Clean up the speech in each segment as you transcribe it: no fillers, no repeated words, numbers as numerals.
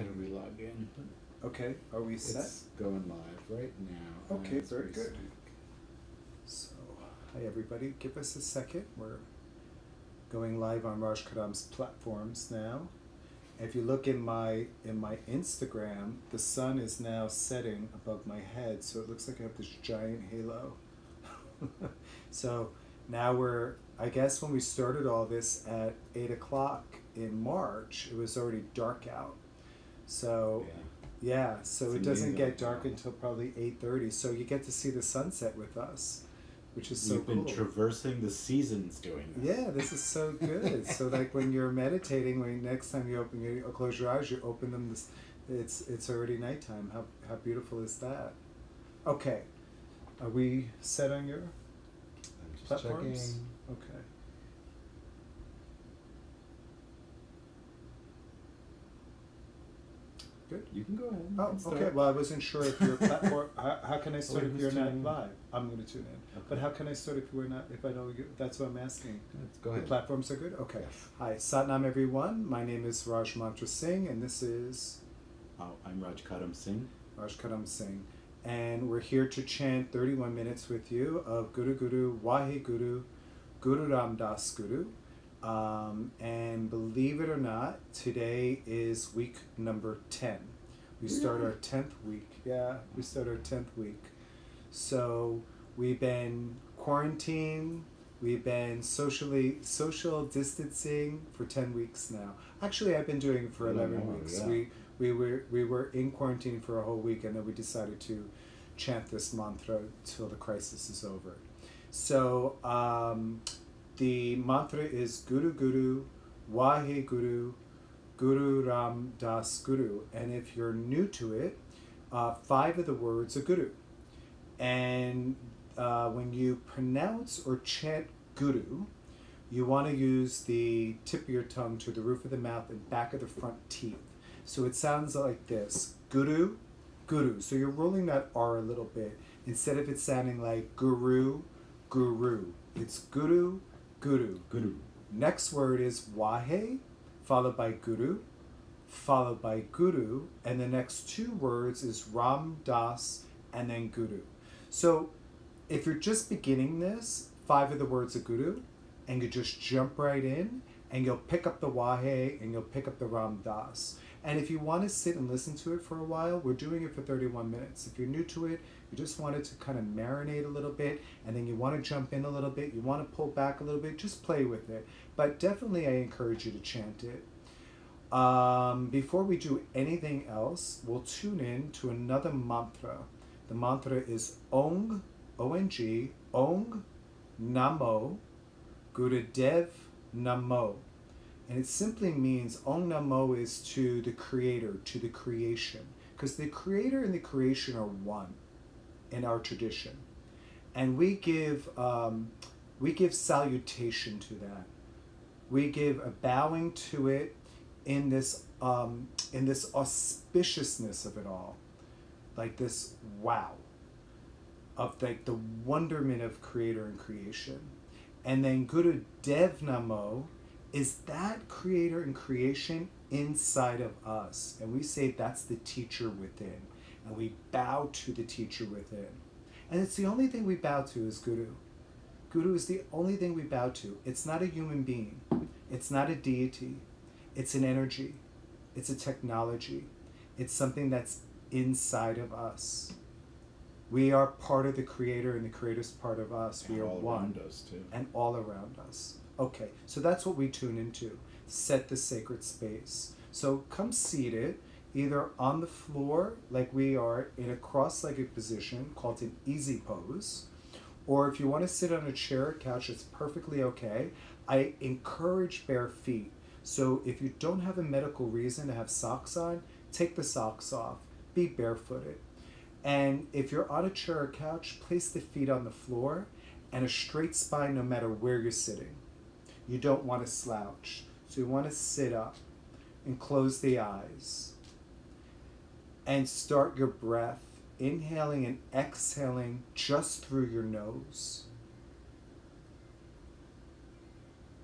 How do we log in? Okay, are we set? It's going live right now. Okay, as very we good. speak. So, hi everybody. Give us a second. We're going live on Raj Kadam's platforms now. If you look in my Instagram, the sun is now setting above my head, so it looks like I have this giant halo. So now I guess when we started all this at 8 o'clock in March, it was already dark out. So yeah, so It's it doesn't amazing get dark how- until probably 8:30. So you get to see the sunset with us, which is so We've been cool. traversing the seasons doing this. Yeah, this is so good. So like when you're meditating, when next time you close your eyes, you open them. It's already nighttime. How beautiful is that? Okay, are we set on your I'm just platforms? checking. Okay. Good. You can go ahead. You Oh, can start. okay. Well, I wasn't sure if your platform. How can I start if who's you're not tuning in? live? I'm going to tune in. Okay. But how can I start if we're not? If I know you, that's what I'm asking. Go The ahead. platforms are good. Okay. Yes. Hi, Satnam everyone. My name is Raj Mantra Singh, and this is I'm Raj Kadam Singh. Raj Kadam Singh, and we're here to chant 31 minutes with you of Guru Guru Wahe Guru, Guru Ram Das Guru. And believe it or not, today is week number 10. We start our 10th week. Yeah, we start our 10th week. So we've been quarantined. We've been social distancing for 10 weeks now. Actually, I've been doing it for 11 more, weeks. yeah. We were in quarantine for a whole week, and then we decided to chant this mantra till the crisis is over. So the mantra is Guru Guru, Wahe Guru, Guru Ram Das Guru. And if you're new to it, 5 of the words are Guru. And when you pronounce or chant Guru, you want to use the tip of your tongue to the roof of the mouth and back of the front teeth. So it sounds like this, Guru, Guru. So you're rolling that R a little bit. Instead of it sounding like Guru, Guru. It's Guru, Guru. Guru. Next word is Wahe, followed by Guru, followed by Guru, and the next 2 words is Ram Das, and then Guru. So if you're just beginning this, 5 of the words are Guru, and you just jump right in, and you'll pick up the Wahe, and you'll pick up the Ram Das. And if you want to sit and listen to it for a while, we're doing it for 31 minutes. If you're new to it, you just want it to kind of marinate a little bit, and then you want to jump in a little bit, you want to pull back a little bit, just play with it. But definitely I encourage you to chant it. Before we do anything else, we'll tune in to another mantra. The mantra is Ong, O-N-G, Ong Namo, Gurudev Namo. And it simply means Ong Namo is to the creator, to the creation. Because the creator and the creation are one in our tradition. And we give salutation to that. We give a bowing to it in this auspiciousness of it all. Like this wow. Of like the wonderment of creator and creation. And then Guru Dev Namo is that creator and creation inside of us. And we say that's the teacher within. And we bow to the teacher within. And it's the only thing we bow to is Guru. Guru is the only thing we bow to. It's not a human being. It's not a deity. It's an energy. It's a technology. It's something that's inside of us. We are part of the creator and the creator's part of us. And we are all one. around us too. And all around us. Okay, so that's what we tune into. Set the sacred space. So come seated, either on the floor, like we are, in a cross-legged position called an easy pose, or if you want to sit on a chair or couch, it's perfectly okay. I encourage bare feet. So if you don't have a medical reason to have socks on, take the socks off. Be barefooted. And if you're on a chair or couch, place the feet on the floor and a straight spine no matter where you're sitting. You don't want to slouch. So you want to sit up and close the eyes. And start your breath, inhaling and exhaling just through your nose.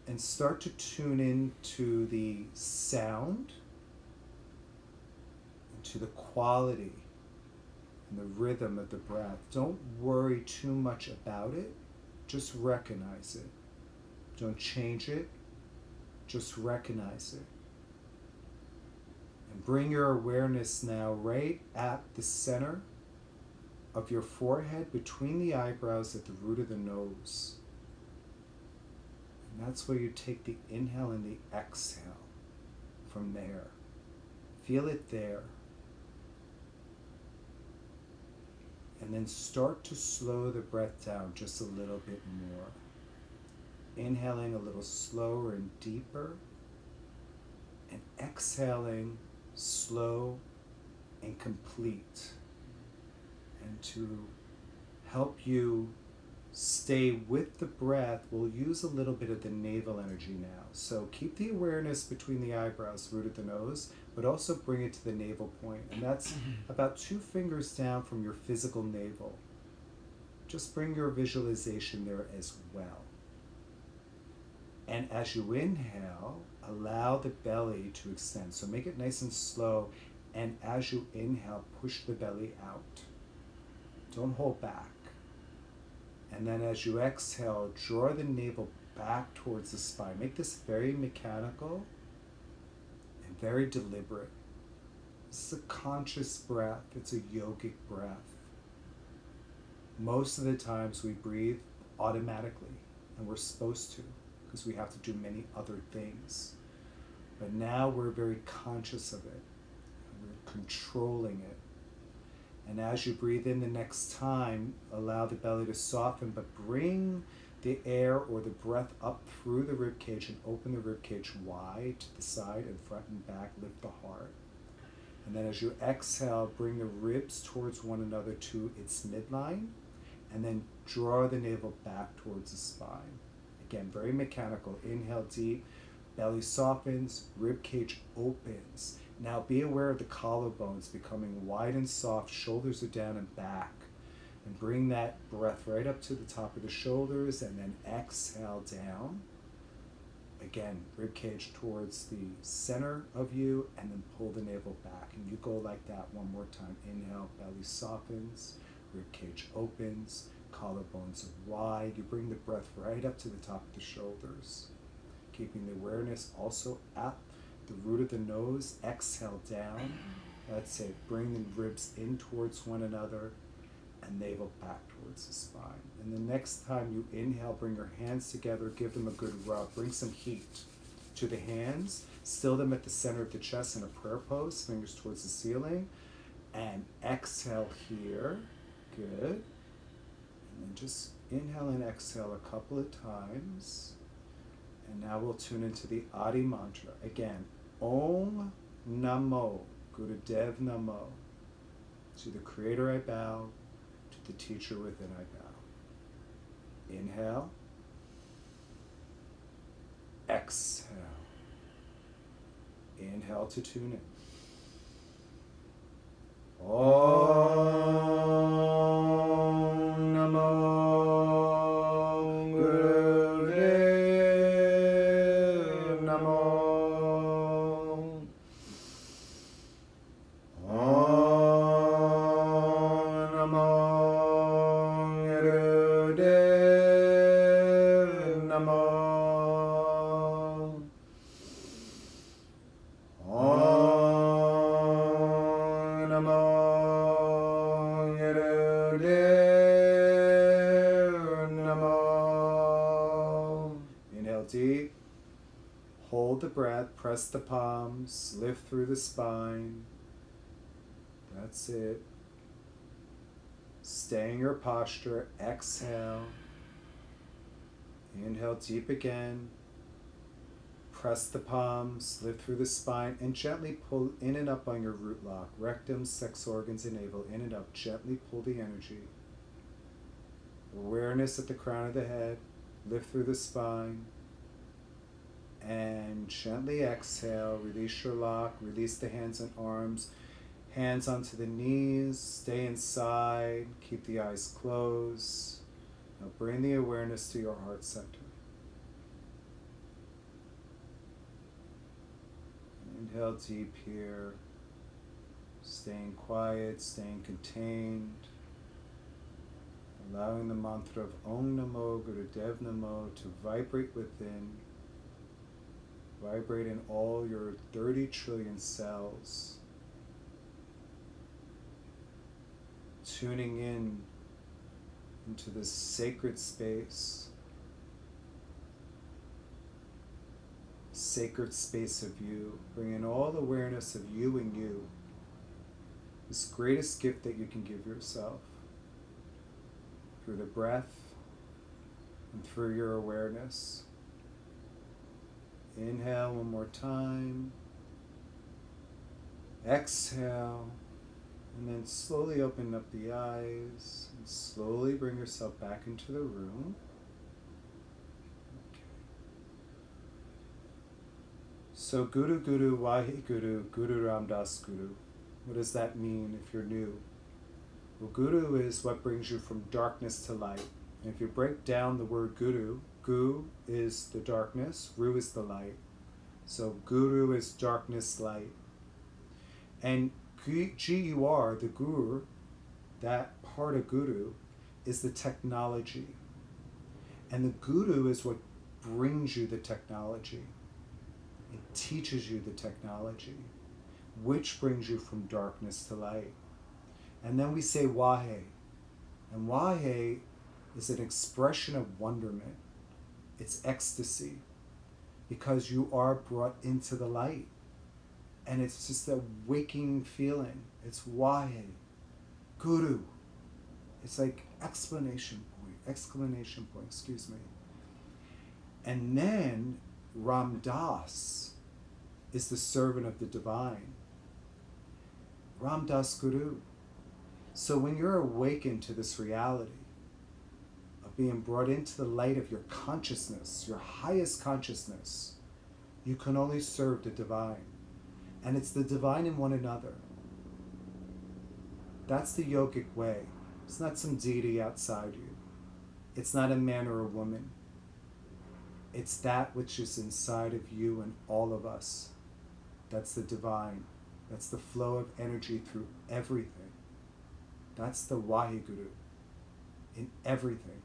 And start to tune in to the sound to the quality and the rhythm of the breath. Don't worry too much about it. Just recognize it. Don't change it. Just recognize it. And bring your awareness now right at the center of your forehead, between the eyebrows, at the root of the nose. And that's where you take the inhale and the exhale from there. Feel it there. And then start to slow the breath down just a little bit more. Inhaling a little slower and deeper, and exhaling slow and complete. And to help you stay with the breath, we'll use a little bit of the navel energy now. So keep the awareness between the eyebrows, root of the nose, but also bring it to the navel point. And that's about 2 fingers down from your physical navel. Just bring your visualization there as well. And as you inhale, allow the belly to extend. So make it nice and slow. And as you inhale, push the belly out. Don't hold back. And then as you exhale, draw the navel back towards the spine. Make this very mechanical and very deliberate. This is a conscious breath. It's a yogic breath. Most of the times we breathe automatically, and we're supposed to, because we have to do many other things. But now we're very conscious of it. We're controlling it. And as you breathe in the next time, allow the belly to soften, but bring the air or the breath up through the rib cage and open the rib cage wide to the side and front and back. Lift the heart. And then as you exhale, bring the ribs towards one another to its midline, and then draw the navel back towards the spine. Again, very mechanical. Inhale deep, belly softens, rib cage opens. Now be aware of the collarbones becoming wide and soft, shoulders are down and back. And bring that breath right up to the top of the shoulders, and then exhale down. Again, rib cage towards the center of you, and then pull the navel back. And you go like that one more time. Inhale, belly softens, rib cage opens, collarbones are wide. You bring the breath right up to the top of the shoulders. Keeping the awareness also at the root of the nose. Exhale down. That's it. Bring the ribs in towards one another, and navel back towards the spine. And the next time you inhale, bring your hands together, give them a good rub. Bring some heat to the hands. Still them at the center of the chest in a prayer pose, fingers towards the ceiling. And exhale here. Good. And then just inhale and exhale a couple of times. And now we'll tune into the Adi mantra. Again, Om Namo Gurudev Namo. To the Creator I bow, to the Teacher within I bow. Inhale. Exhale. Inhale to tune in. Om Namo deep. Hold the breath, press the palms, lift through the spine. That's it. Stay in your posture. Exhale. Inhale deep again. Press the palms, lift through the spine, and gently pull in and up on your root lock. Rectum, sex organs, and navel. In and up. Gently pull the energy. Awareness at the crown of the head. Lift through the spine. And gently exhale, release your lock, release the hands and arms, hands onto the knees, stay inside, keep the eyes closed. Now bring the awareness to your heart center. Inhale deep here, Staying quiet, staying contained. Allowing the mantra of Om Namo Gurudev Namo to vibrate within. Vibrate in all your 30 trillion cells. Tuning in into this sacred space. Sacred space of you. Bring in all the awareness of you and you. This greatest gift that you can give yourself. Through the breath and through your awareness. Inhale one more time. Exhale. And then slowly open up the eyes. And slowly bring yourself back into the room. Okay. So Guru Guru Wahi Guru, Guru Ram Das Guru. What does that mean if you're new? Well, Guru is what brings you from darkness to light. And if you break down the word Guru, Gu is the darkness, Ru is the light. So Guru is darkness, light. And G-U-R, the Guru, that part of Guru, is the technology. And the Guru is what brings you the technology. It teaches you the technology, which brings you from darkness to light. And then we say Wahe. And Wahe is an expression of wonderment. It's ecstasy. Because you are brought into the light. And it's just a waking feeling. It's Wahe. Guru. It's like exclamation point, excuse me. And then Ram Das is the servant of the divine. Ram Das Guru. So when you're awakened to this reality of being brought into the light of your consciousness, your highest consciousness, you can only serve the divine. And it's the divine in one another. That's the yogic way. It's not some deity outside you. It's not a man or a woman. It's that which is inside of you and all of us. That's the divine. That's the flow of energy through everything. That's the Waheguru in everything.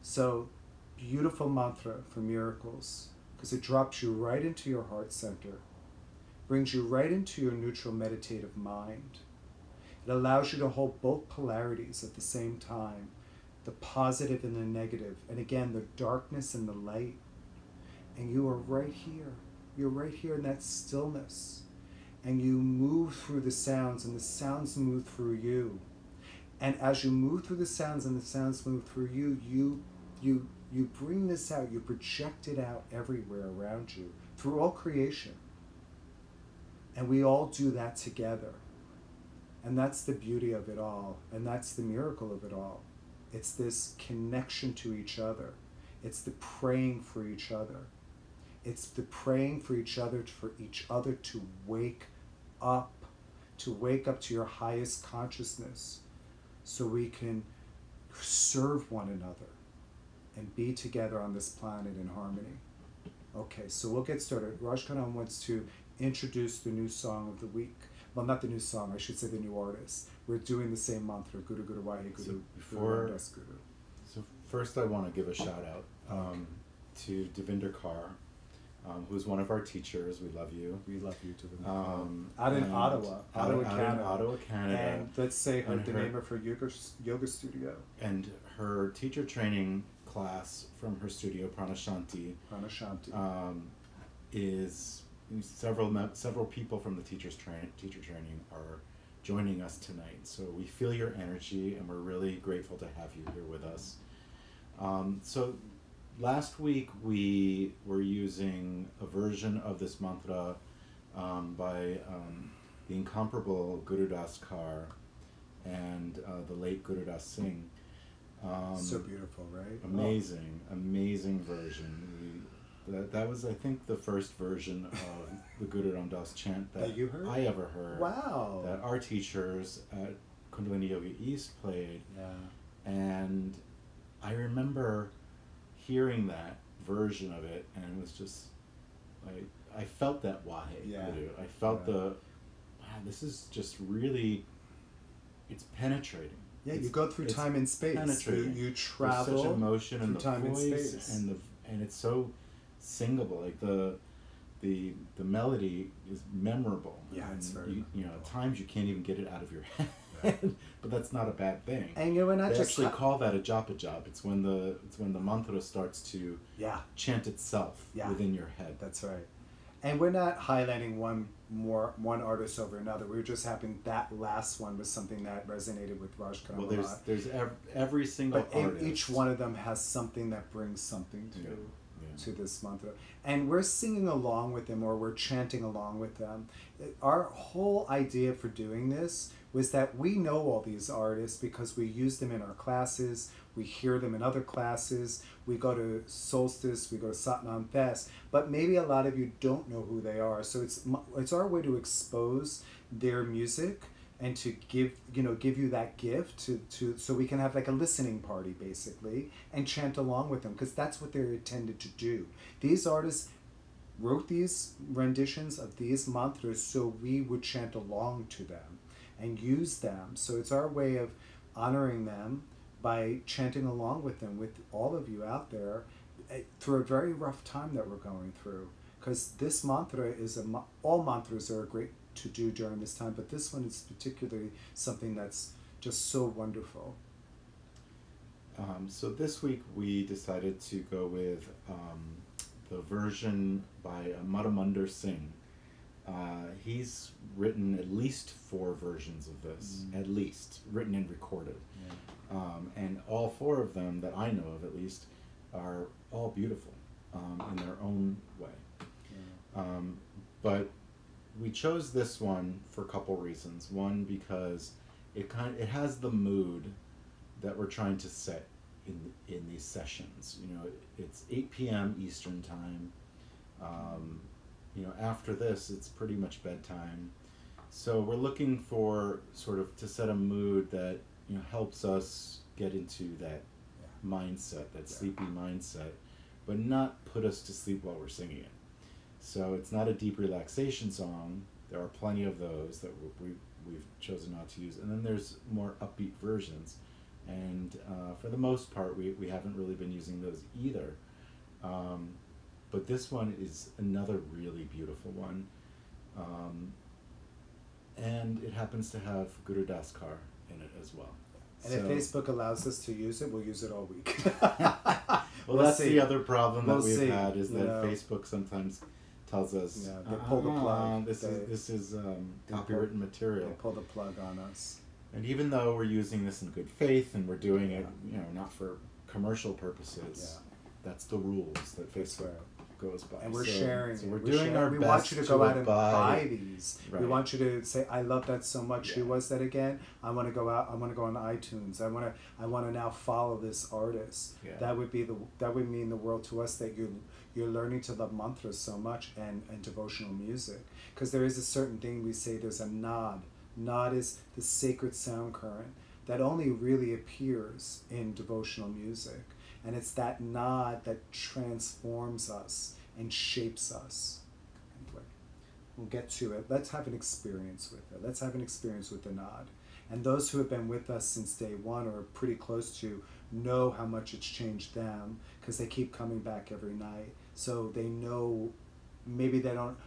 So, beautiful mantra for miracles, because it drops you right into your heart center, brings you right into your neutral meditative mind. It allows you to hold both polarities at the same time, the positive and the negative, and again, the darkness and the light. And you are right here. You're right here in that stillness. And you move through the sounds, and the sounds move through you. And as you move through the sounds and the sounds move through you, you bring this out, you project it out everywhere around you, through all creation. And we all do that together. And that's the beauty of it all. And that's the miracle of it all. It's this connection to each other. It's the praying for each other. It's the praying for each other to wake up to your highest consciousness, so we can serve one another and be together on this planet in harmony. Okay, so we'll get started. Raj Karan wants to introduce the new song of the week. Well, not the new song, I should say the new artist. We're doing the same mantra, Guru Guru Wahe Guru, Guru Das Guru. So first I want to give a shout out to Devinder Kaur, who's one of our teachers. We love you. We love you, Devinder. Out in Ottawa, Canada. And let's say the name of her yoga studio. And her teacher training class from her studio, Pranashanti, is several people from the teacher training are joining us tonight. So we feel your energy, and we're really grateful to have you here with us. So last week we were using a version of this mantra by the incomparable Guru Das Kaur and the late Guru Das Singh. So beautiful, right? Amazing version. That was, I think, the first version of the Guru Ram Das chant that you heard? I ever heard. Wow. That our teachers at Kundalini Yoga East played. Yeah. And I remember hearing that version of it, and it was just, I felt that Wahe Guru. I felt this is just really, it's penetrating. Yeah, you It's- go through it's time and space. penetrating. You There's travel such emotion in through the time and voice space. and it's so singable. Like the melody is memorable. Yeah, it's and very you know, at times you can't even get it out of your head, but that's not a bad thing. And we're not They just actually call that a japa jap. It's when the mantra starts to yeah, chant itself Yeah. within your head. that's right. And we're not highlighting one artist over another. We were just having that last one was something that resonated with Raj Karam Well, a lot. there's every single But artist. each one of them has something that brings something to Yeah. to this mantra, and we're singing along with them or we're chanting along with them. Our whole idea for doing this was that we know all these artists because we use them in our classes, we hear them in other classes, we go to Solstice, we go to Satnam Fest, but maybe a lot of you don't know who they are. So it's our way to expose their music and to give you that gift to so we can have like a listening party basically and chant along with them, because that's what they're intended to do. These artists wrote these renditions of these mantras so we would chant along to them and use them. So it's our way of honoring them by chanting along with them, with all of you out there, through a very rough time that we're going through. Because this mantra is all mantras are great to do during this time, but this one is particularly something that's just so wonderful. So this week we decided to go with the version by Madhumandar Singh. He's written at least 4 versions of this, at least, written and recorded. Yeah. And all 4 of them that I know of at least are all beautiful in their own way. Yeah. But we chose this one for a couple reasons. One, because it has the mood that we're trying to set in these sessions. You know, it's 8 p.m. Eastern time. You know, after this, it's pretty much bedtime. So we're looking for sort of to set a mood that, you know, helps us get into that mindset, that sleepy mindset, but not put us to sleep while we're singing it. So it's not a deep relaxation song. There are plenty of those that we've chosen not to use. And then there's more upbeat versions. And for the most part, we haven't really been using those either. But this one is another really beautiful one. And it happens to have Guru Daskar in it as well. And if Facebook allows us to use it, we'll use it all week. Well, that's the other problem that we've see. had is that Facebook sometimes tells us, they pull the plug. This is copywritten material. They pull the plug on us. And even though we're using this in good faith and we're doing it, you know, not for commercial purposes, that's the rules that Facebook goes by. And we're sharing. So we're doing our best. We want you to go out and buy buy these. Right. We want you to say, "I love that so much. Who was that again? I want to go out. I want to go on iTunes. I want to now follow this artist." Yeah. That would mean the world to us, that you're learning to love mantras so much and devotional music, because there is a certain thing we say. There's a nod. Nod is the sacred sound current that only really appears in devotional music. And it's that nod that transforms us and shapes us. Anyway, we'll get to it. Let's have an experience with it. Let's have an experience with the nod. And those who have been with us since day one or pretty close to know how much it's changed them, because they keep coming back every night. So they know, maybe they don't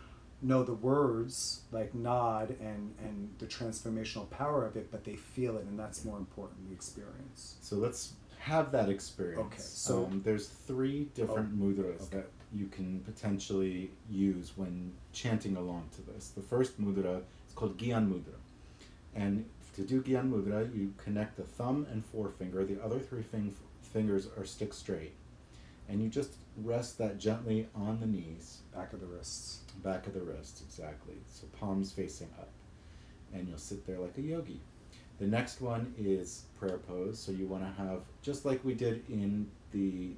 know the words like nod and the transformational power of it, but they feel it, and that's more important, the experience. So let's have that experience. Okay, so there's 3 different mudras that you can potentially use when chanting along to this. The first mudra is called Gyan mudra. And to do Gyan mudra, you connect the thumb and forefinger. The other 3 fingers are stick straight. And you just rest that gently on the knees. Back of the wrists. Back of the wrist, exactly. So palms facing up. And you'll sit there like a yogi. The next one is prayer pose. So you want to have, just like we did in the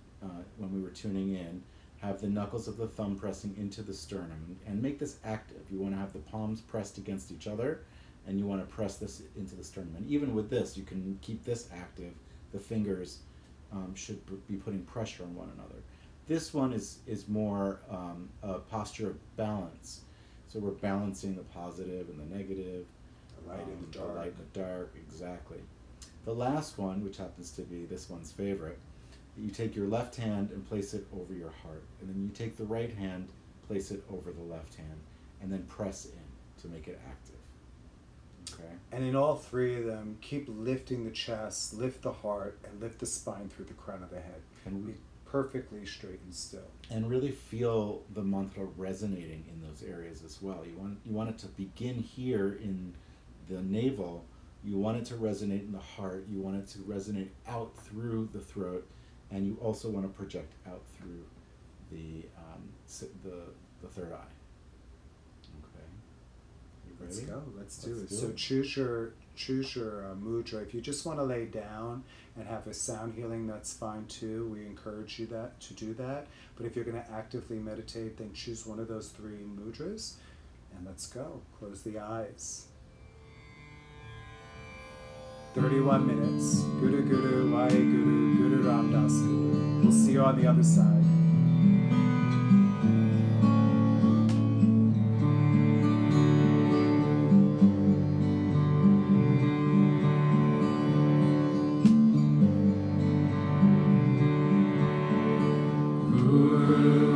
when we were tuning in, have the knuckles of the thumb pressing into the sternum, and make this active. You want to have the palms pressed against each other, and you want to press this into the sternum. And even with this, you can keep this active. The fingers should be putting pressure on one another. This one is more a posture of balance. So we're balancing the positive and the negative. dark, exactly. The last one, which happens to be this one's favorite, you take your left hand and place it over your heart, and then you take the right hand, place it over the left hand, and then press in to make it active. Okay? And in all three of them, keep lifting the chest, lift the heart, and lift the spine through the crown of the head. And Be perfectly straight and still. and really feel the mantra resonating in those areas as well. You want it to begin here in the navel. You want it to resonate in the heart. You want it to resonate out through the throat, and you also want to project out through the third eye. Okay, you ready? Let's go. Let's do it. Do So it. choose your mudra. If you just want to lay down and have a sound healing, that's fine too. We encourage you to do that. But if you're going to actively meditate, then choose one of those three mudras, and let's go. Close the eyes. 31 minutes. Guru Guru, Vai Guru, Guru Ramdas Guru. We'll see you on the other side. Guru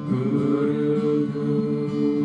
Guru, Guru.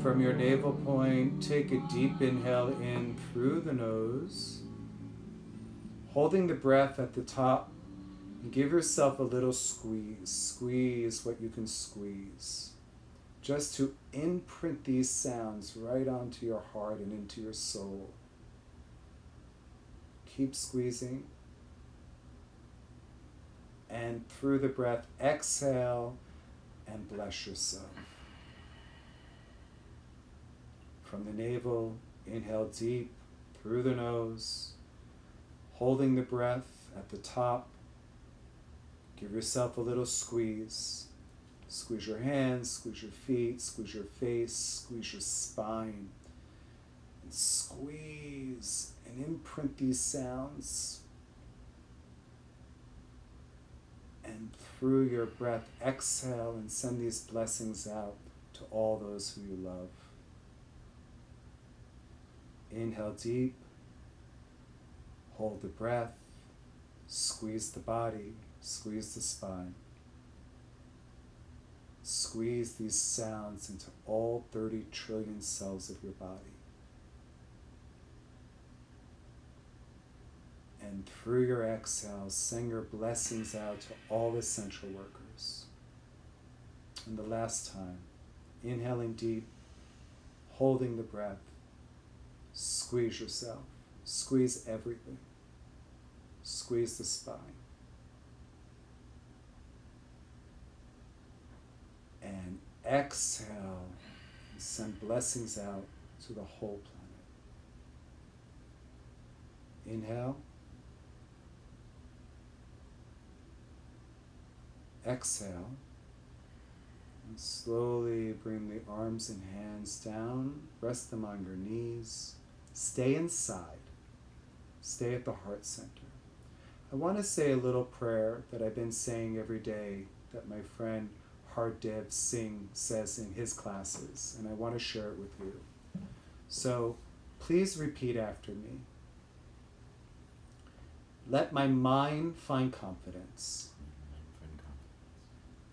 From your navel point, take a deep inhale in through the nose, holding the breath at the top. And give yourself a little squeeze. Squeeze what you can squeeze. Just to imprint these sounds right onto your heart and into your soul. Keep squeezing. And through the breath, exhale and bless yourself. From the navel, inhale deep through the nose, holding the breath at the top. Give yourself a little squeeze. Squeeze your hands, squeeze your feet, squeeze your face, squeeze your spine. And squeeze and imprint these sounds. And through your breath, exhale and send these blessings out to all those who you love. Inhale deep, hold the breath, squeeze the body, squeeze the spine. Squeeze these sounds into all 30 trillion cells of your body. And through your exhale, send your blessings out to all essential workers. And the last time, inhaling deep, holding the breath, squeeze yourself, squeeze everything, squeeze the spine. And exhale, and send blessings out to the whole planet. Inhale. Exhale. And slowly bring the arms and hands down. Rest them on your knees. Stay inside. Stay at the heart center. I want to say a little prayer that I've been saying every day that my friend Hardev Singh says in his classes, and I want to share it with you. So please repeat after me. Let my mind find confidence.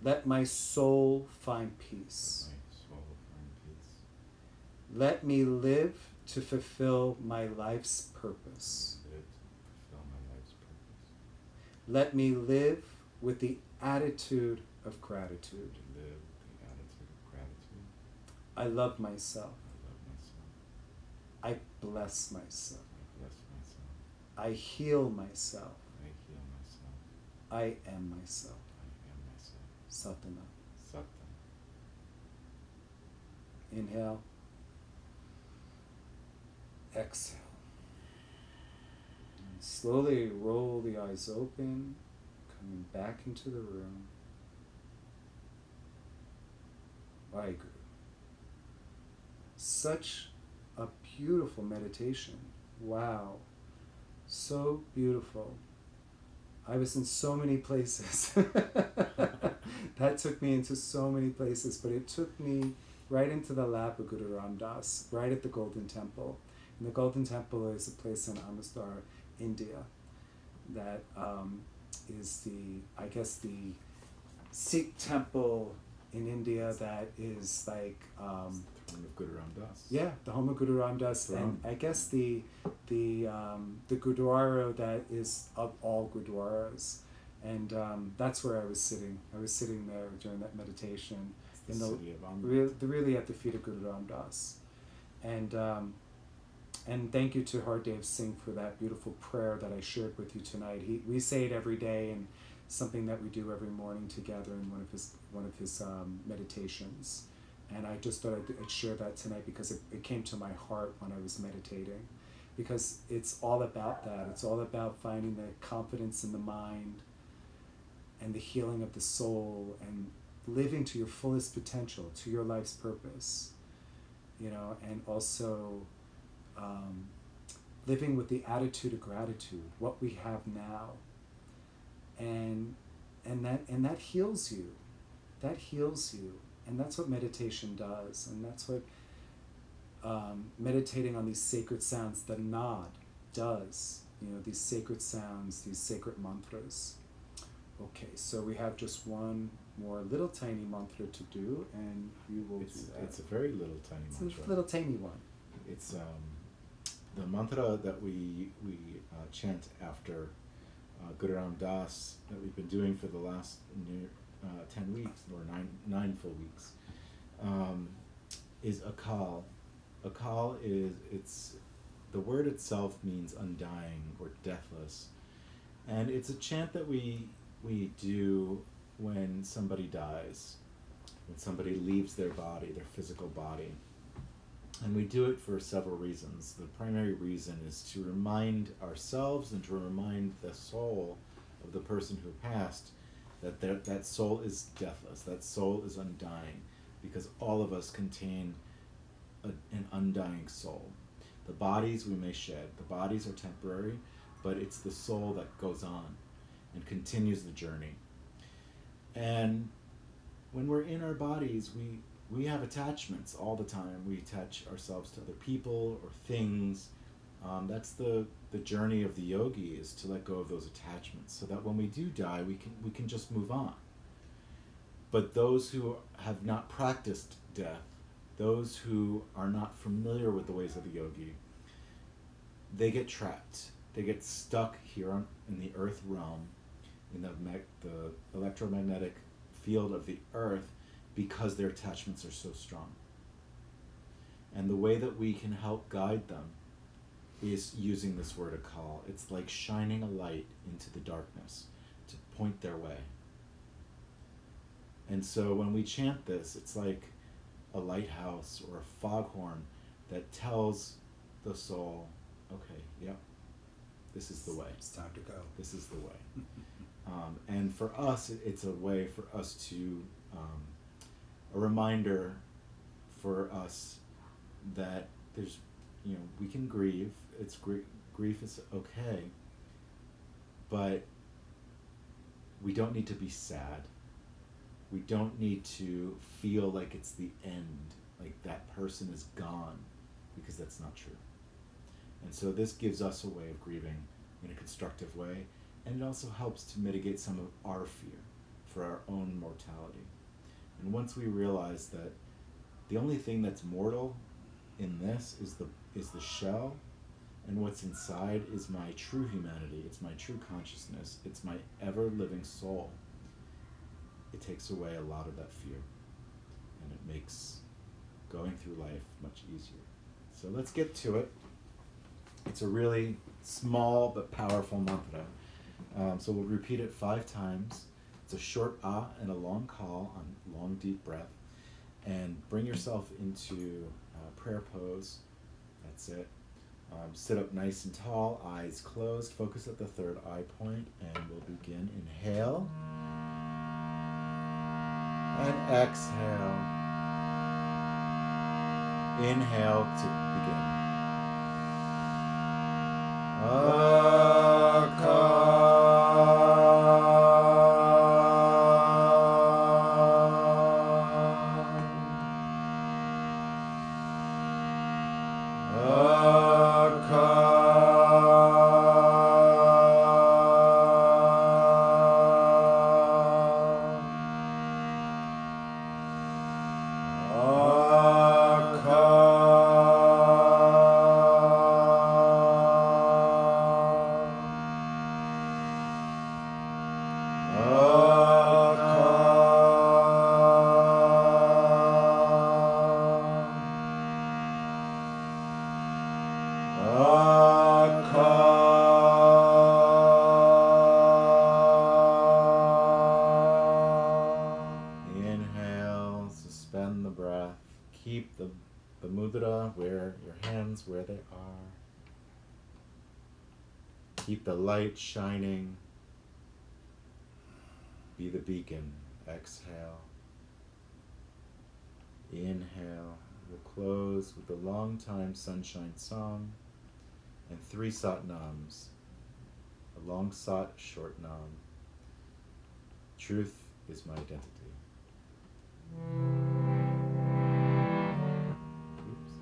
Let my soul find peace. Let me live to fulfill my life's purpose. Let me live with the attitude of gratitude. I love myself. I bless myself. I heal myself. I am myself. Satana. Inhale. Exhale. And slowly roll the eyes open, coming back into the room. Vaheguru. Such a beautiful meditation. Wow. So beautiful. I was in so many places. That took me into so many places, but it took me right into the lap of Guru Ram Das, right at the Golden Temple. And the Golden Temple is a place in Amritsar, India, that is the Sikh temple in India that is like the home of Guru Ram Das. Yeah, the home of Guru Ram Das, and I guess the Gurdwara that is of all Gurdwaras, and that's where I was sitting. I was sitting there during that meditation in really at the feet of Guru Ram Das, and thank you to Hardev Singh for that beautiful prayer that I shared with you tonight. We say it every day, and something that we do every morning together in one of his meditations. And I just thought I'd share that tonight because it came to my heart when I was meditating, because it's all about that. It's all about finding the confidence in the mind and the healing of the soul and living to your fullest potential, to your life's purpose, and also living with the attitude of gratitude, what we have now, and that heals you. That heals you. And that's what meditation does, and that's what meditating on these sacred sounds, the Nod, does. These sacred sounds, these sacred mantras. Okay, so we have just one more little tiny mantra to do, and we will do that. It's a very little tiny It's mantra. a little tiny one. It's the mantra that we chant after Guru Ram Das that we've been doing for the last 10 weeks or nine full weeks is Akal. Akal it's the word itself means undying or deathless, and it's a chant that we do when somebody dies, when somebody leaves their body, their physical body. And we do it for several reasons. The primary reason is to remind ourselves and to remind the soul of the person who passed that soul is deathless, that soul is undying, because all of us contain an undying soul. The bodies we may shed, the bodies are temporary, but it's the soul that goes on and continues the journey. And when we're in our bodies, we have attachments all the time. We attach ourselves to other people or things. That's the journey of the yogi, is to let go of those attachments, so that when we do die, we can just move on. But those who have not practiced death, those who are not familiar with the ways of the yogi, they get trapped. They get stuck here in the earth realm, in the electromagnetic field of the earth, because their attachments are so strong. And the way that we can help guide them is using this word Akal. It's like shining a light into the darkness to point their way. And so when we chant this, it's like a lighthouse or a foghorn that tells the soul, okay, yep, this is the way. It's time to go. This is the way. And for us, it's a way for us to, a reminder for us that there's, we can grieve. It's grief is okay, but we don't need to be sad. We don't need to feel like it's the end, like that person is gone, because that's not true. And so this gives us a way of grieving in a constructive way, and it also helps to mitigate some of our fear for our own mortality. And once we realize that the only thing that's mortal in this is the shell, and what's inside is my true humanity, it's my true consciousness, it's my ever-living soul, it takes away a lot of that fear, and it makes going through life much easier. So let's get to it. It's a really small but powerful mantra. So we'll repeat it 5 times. It's a short ah and a long call on long deep breath. And bring yourself into prayer pose. That's it. Sit up nice and tall, eyes closed. Focus at the third eye point, and we'll begin. Inhale. And exhale. Inhale to begin. Inhale, suspend the breath. Keep the mudra where your hands where they are. Keep the light shining. Be the beacon. Exhale. Inhale. We'll close with the long time sunshine song and 3 Satnams. A long Sat, short Nam. Truth is my identity. Oops.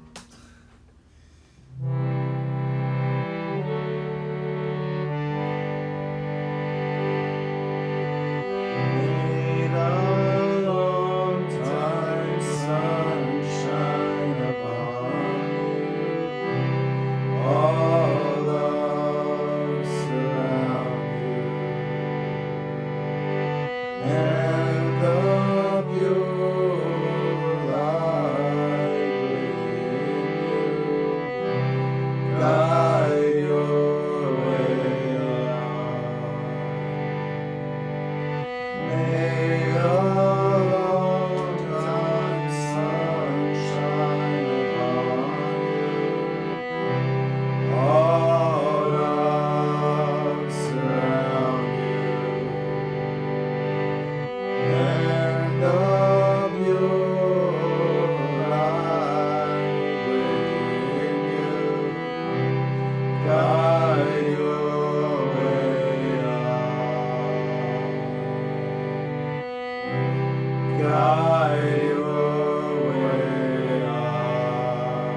guide your way on.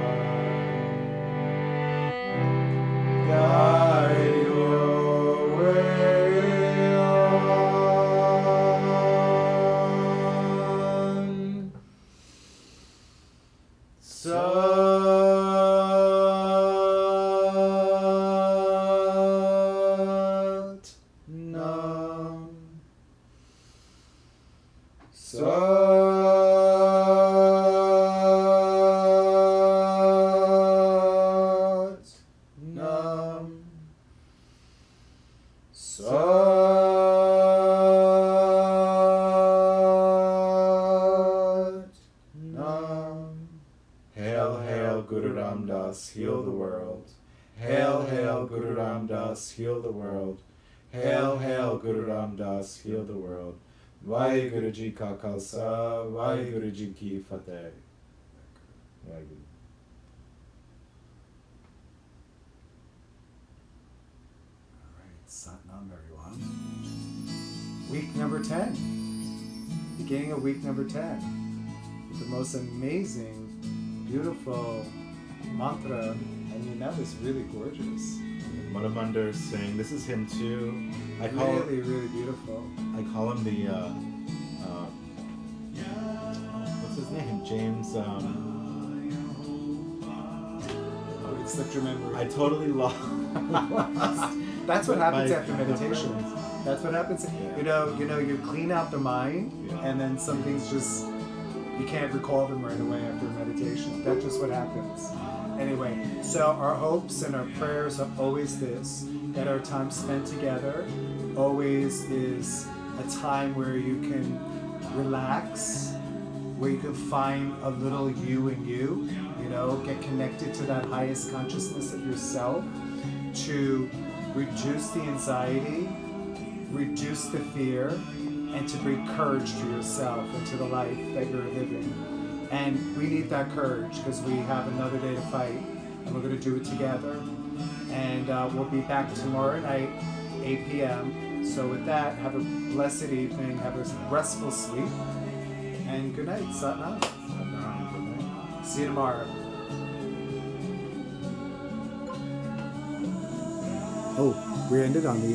Guide your way on. Sat Nam. Sat Nam. Sat Nam. Hail, hail, Guru Ram Das, heal the world. Hail, hail, Guru Ram Das, heal the world. Hail, hail, Guru Ram Das, heal the world. Vaheguru Ji Ka Khalsa, Vaheguru Ji Ki Fateh. Vaheguru. All right, Satnam, everyone. Week number 10. Beginning of week number 10. With the most amazing, beautiful mantra. I mean, that was really gorgeous. Madhamandir saying, this is him too. I call Really, really beautiful. I call him the what's his name? James. Oh, it slipped your memory. I totally lost. That's what happens My- after meditation. That's what happens. You know, you clean out the mind, Yeah. and then some things just you can't recall them right away after meditation. That's just what happens. Anyway, so our hopes and our prayers are always this: that our time spent together always is a time where you can relax, where you can find a little you in you, get connected to that highest consciousness of yourself, to reduce the anxiety, reduce the fear, and to bring courage to yourself and to the life that you're living. And we need that courage because we have another day to fight, and we're going to do it together. And we'll be back tomorrow night, 8 p.m. So with that, have a blessed evening, have a restful sleep, and good night. Satnam. Good night. See you tomorrow. Oh, we ended on the